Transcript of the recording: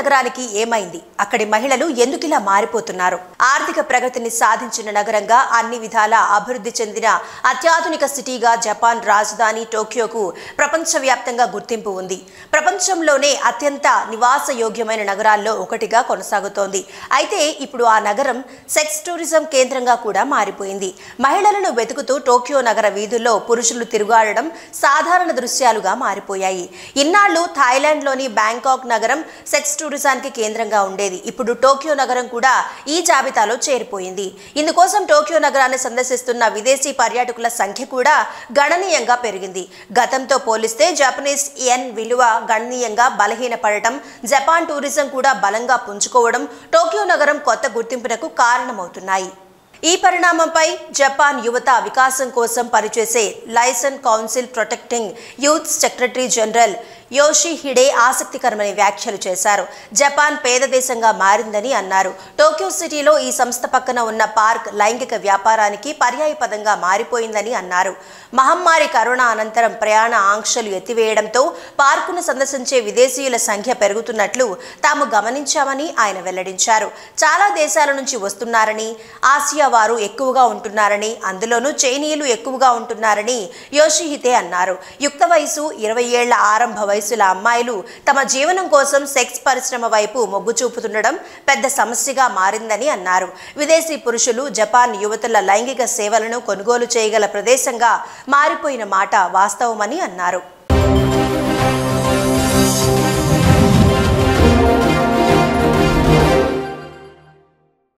నగరానికి ఏమైంది? అక్కడి మహిళలు ఎందుకిలా మారిపోతున్నారు? ఆర్థిక ప్రగతిని సాధించిన నగరంగా, అన్ని విధాలా అభివృద్ధి చెందిన అత్యాధునిక సిటీగా జపాన్ రాజధాని టోక్యోకు ప్రపంచవ్యాప్తంగా గుర్తింపు ఉంది. ప్రపంచంలోనే అత్యంత నివాసయోగ్యమైన నగరాల్లో ఒకటిగా కొనసాగుతోంది. అయితే ఇప్పుడు ఆ నగరం సెక్స్ టూరిజం కేంద్రంగా కూడా మారిపోయింది. మహిళలను వెతుకుతూ టోక్యో నగర వీధుల్లో పురుషులు తిరుగాడడం సాధారణ దృశ్యాలుగా మారిపోయాయి. ఇన్నాళ్లు థాయిలాండ్లోని బ్యాంకాక్ నగరం సెక్స్ టూరిజానికి కేంద్రంగా ఉండేది. ఇప్పుడు టోక్యో నగరం కూడా ఈ జాబితాలో చేరిపోయింది. ఇందుకోసం టోక్యో నగరాన్ని సందర్శిస్తున్న విదేశీ పర్యాటకుల సంఖ్య కూడా గణనీయంగా పెరిగింది. గతంతో పోలిస్తే జపనీస్ యెన్ విలువ గణనీయంగా బలహీనపడటం, జపాన్ టూరిజం కూడా బలంగా పుంజుకోవడం టోక్యో నగరం కొత్త గుర్తింపునకు కారణమవుతున్నాయి. ఈ పరిణామంపై జపాన్ యువత వికాసం కోసం పనిచేసే liaison council protecting youth secretary general Yoshihide ఆసక్తికరమైన వ్యాఖ్యలు చేశారు. జపాన్ పేద దేశంగా మారిందని అన్నారు. టోక్యో సిటీలో ఈ సంస్థ పక్కన ఉన్న పార్క్ లైంగిక వ్యాపారానికి పర్యాయపదంగా మారిపోయిందని అన్నారు. మహమ్మారి కరోనా అనంతరం ప్రయాణ ఆంక్షలు ఎత్తివేయడంతో పార్కును సందర్శించే విదేశీయుల సంఖ్య పెరుగుతున్నట్లు తాము గమనించామని ఆయన వెల్లడించారు. చాలా దేశాల నుంచి వస్తున్నారని, ఆసియా వారు ఎక్కువగా ఉంటున్నారని, అందులోనూ చైనీయులు ఎక్కువగా ఉంటున్నారని యోషిహిదే అన్నారు. యుక్త వయసు 20 ఏళ్ల ఆరంభ వయసుల అమ్మాయిలు తమ జీవనం కోసం సెక్స్ పరిశ్రమ వైపు మొగ్గు చూపుతుండడం పెద్ద సమస్యగా మారిందని అన్నారు. విదేశీ పురుషులు జపాన్ యువతుల లైంగిక సేవలను కొనుగోలు చేయగల ప్రదేశంగా మారిపోయిన మాట వాస్తవమని అన్నారు.